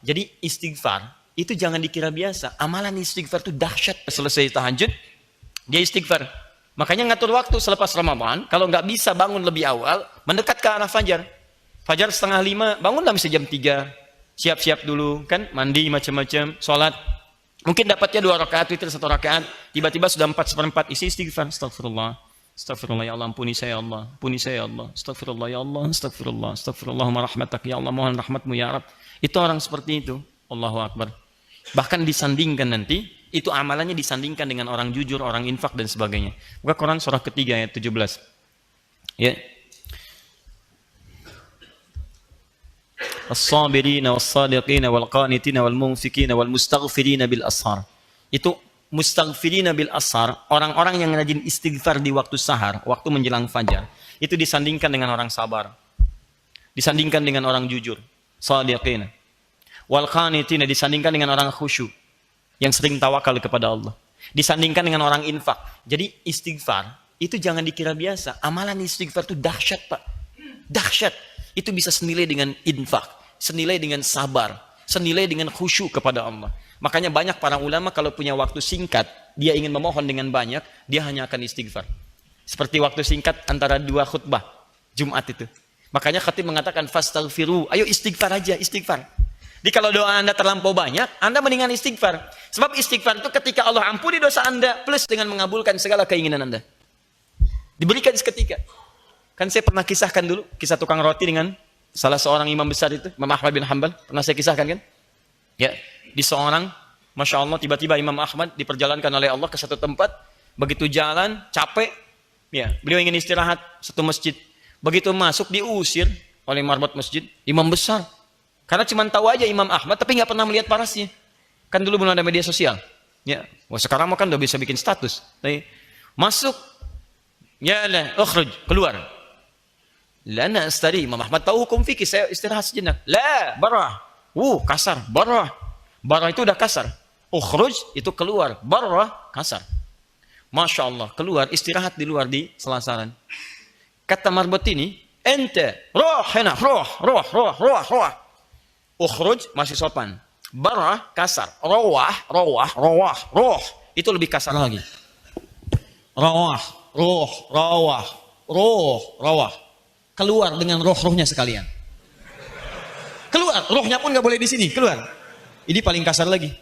Jadi istighfar itu jangan dikira biasa. Amalan istighfar itu dahsyat. Selesai tahajud, dia istighfar. Makanya ngatur waktu selepas Ramadan. Kalau nggak bisa bangun lebih awal, mendekat ke arah fajar. Fajar 4:30, bangunlah bisa jam 3. Siap-siap dulu, kan? Mandi macam-macam, sholat. Mungkin dapatnya 2 rakaat, witir 1 rakaat. Tiba-tiba sudah 4/4, isi istighfar. Astagfirullah. Astagfirullah ya Allah, ampuni saya ya Allah. Ampuni saya ya Allah. Astagfirullah ya Allah. Astagfirullah. Astagfirullahumma rahmatak ya Allah. Mohon rahmatmu ya Rabb. Itu orang seperti itu. Allahu Akbar. Bahkan disandingkan nanti, itu amalannya disandingkan dengan orang jujur, orang infak dan sebagainya. Buka Quran surah ketiga ayat 17. Ya. As-sabirina was-sadiqina wal-qanitina wal-munfikina wal-mustaghfirina bil ashar. Itu mustaghfirina bil ashar, orang-orang yang rajin istighfar di waktu sahar, waktu menjelang fajar. Itu disandingkan dengan orang sabar. Disandingkan dengan orang jujur, sadiqina. Wal-qanitina disandingkan dengan orang khusyuk yang sering tawakal kepada Allah. Disandingkan dengan orang infak. Jadi istighfar itu jangan dikira biasa. Amalan istighfar itu dahsyat, Pak. Dahsyat. Itu bisa senilai dengan infak, senilai dengan sabar, senilai dengan khusyuk kepada Allah. Makanya banyak para ulama kalau punya waktu singkat, dia ingin memohon dengan banyak, dia hanya akan istighfar. Seperti waktu singkat antara 2 khutbah Jumat itu. Makanya khatib mengatakan fastaghfiru, ayo istighfar aja, istighfar. Jadi kalau doa Anda terlampau banyak, Anda mendingan istighfar. Sebab istighfar itu ketika Allah ampuni dosa Anda plus dengan mengabulkan segala keinginan Anda. Diberikan seketika. Kan saya pernah kisahkan dulu, kisah tukang roti dengan salah seorang imam besar itu, Imam Ahmad bin Hanbal. Pernah saya kisahkan kan? Ya, di seorang, Masya Allah, tiba-tiba Imam Ahmad diperjalankan oleh Allah ke satu tempat. Begitu jalan, capek, ya, beliau ingin istirahat, satu masjid. Begitu masuk, diusir oleh marbot masjid, imam besar. Karena cuma tahu aja Imam Ahmad, tapi nggak pernah melihat parasnya. Kan dulu belum ada media sosial. Ya, wah sekarang kan udah bisa bikin status. Tapi, masuk, ya lah, ukhruj, keluar. Lana astari, Imam Ahmad tahu hukum fikih, saya istirahat sejenak. La, barah. Kasar, barah. Barah itu udah kasar. Ukhruj itu keluar, barah kasar. Masya Allah, keluar istirahat di luar di selasaran. Kata marbot ini, ente roh hena, roh. Ukhruj masih sopan. Barah kasar. Roh itu lebih kasar lagi. Roh. Keluar dengan roh-rohnya sekalian. Keluar, rohnya pun nggak boleh di sini, keluar. Ini paling kasar lagi.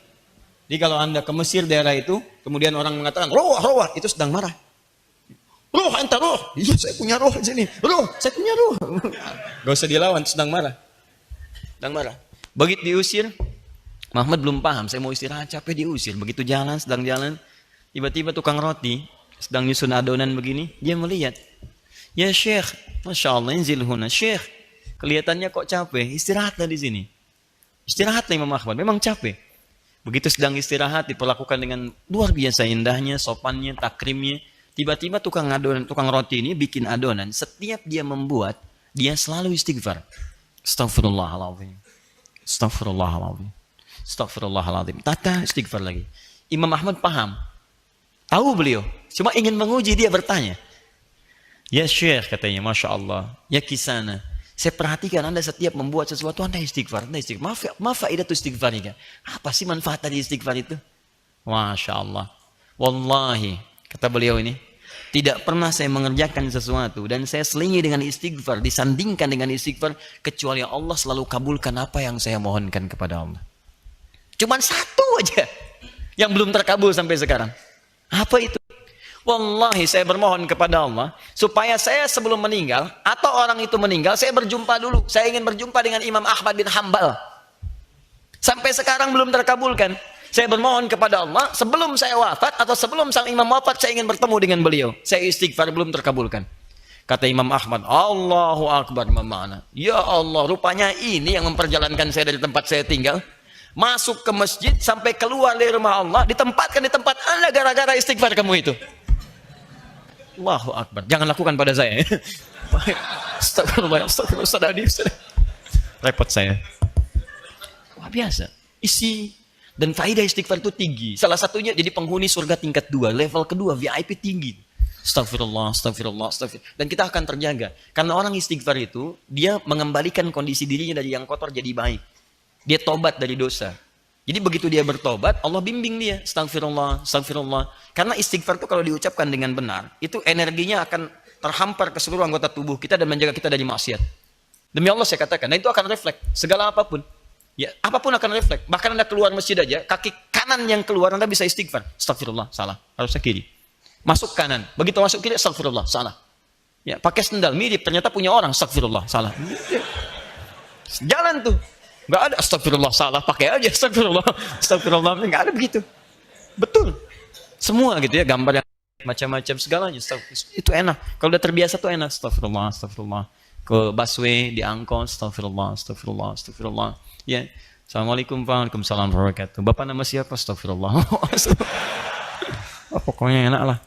Jadi kalau Anda ke Mesir daerah itu, kemudian orang mengatakan roh, itu sedang marah. Roh, ente roh. Iya, saya punya roh di sini. Roh, saya punya roh. Gak usah dilawan, sedang marah. Begitu diusir, Muhammad belum paham, saya mau istirahat, capek diusir. Begitu sedang jalan, tiba-tiba tukang roti sedang nyusun adonan begini, dia melihat. Ya Syekh, Masya Allah, inzil huna. Syekh, kelihatannya kok capek, istirahatlah di sini. Istirahatlah Imam Ahmad, memang capek. Begitu sedang istirahat, diperlakukan dengan luar biasa indahnya, sopannya, takrimnya. Tiba-tiba tukang roti ini bikin adonan. Setiap dia membuat, dia selalu istighfar. Astaghfirullahaladzim. Tata istighfar lagi. Imam Ahmad paham. Tahu beliau. Cuma ingin menguji, dia bertanya. Ya Syekh, katanya, Masya Allah. Ya kisana. Saya perhatikan Anda setiap membuat sesuatu, Anda istighfar. Maaf faedah istighfar ini. Apa sih manfaat dari istighfar itu? Masya Allah. Wallahi, kata beliau ini, tidak pernah saya mengerjakan sesuatu dan saya selingi dengan istighfar, disandingkan dengan istighfar, kecuali Allah selalu kabulkan apa yang saya mohonkan kepada Allah. Cuman satu aja yang belum terkabul sampai sekarang. Apa itu? Wallahi saya bermohon kepada Allah supaya saya sebelum meninggal atau orang itu meninggal, saya berjumpa dulu. Saya ingin berjumpa dengan Imam Ahmad bin Hanbal. Sampai sekarang belum terkabulkan. Saya bermohon kepada Allah sebelum saya wafat atau sebelum sang imam wafat, saya ingin bertemu dengan beliau. Saya istighfar, belum terkabulkan. Kata Imam Ahmad, Allahu Akbar, mana? Ya Allah, rupanya ini yang memperjalankan saya dari tempat saya tinggal. Masuk ke masjid sampai keluar dari rumah Allah, ditempatkan di tempat Anda gara-gara istighfar kamu itu. Allahu Akbar. Jangan lakukan pada saya. Astagfirullah. Repot saya. Wah biasa. Isi. Dan faedah istighfar itu tinggi. Salah satunya jadi penghuni surga tingkat 2. Level kedua, VIP tinggi. Astagfirullah. Dan kita akan terjaga. Karena orang istighfar itu, dia mengembalikan kondisi dirinya dari yang kotor jadi baik. Dia tobat dari dosa. Jadi begitu dia bertobat, Allah bimbing dia. Astagfirullah, astagfirullah. Karena istighfar itu kalau diucapkan dengan benar, itu energinya akan terhampar ke seluruh anggota tubuh kita dan menjaga kita dari maksiat. Demi Allah saya katakan, nah itu akan refleks. Segala apapun. Ya, apapun akan refleks. Bahkan Anda keluar masjid aja, kaki kanan yang keluar Anda bisa istighfar. Astagfirullah, salah. Harusnya kiri. Masuk kanan. Begitu masuk kiri, astagfirullah, salah. Ya, pakai sendal mirip, ternyata punya orang, astagfirullah, salah. Jalan tuh. Nggak ada astagfirullah salah, pakai aja astagfirullah. Astagfirullah, nggak ada begitu. Betul. Semua gitu ya, gambar yang macam-macam segalanya. Itu enak. Kalau udah terbiasa tuh enak. Astagfirullah, astagfirullah. Ke busway, di angkot, astagfirullah, astagfirullah, astagfirullah. Ya. Assalamualaikum warahmatullahi wabarakatuh. Bapak nama siapa? Astagfirullah. Oh, pokoknya enak lah.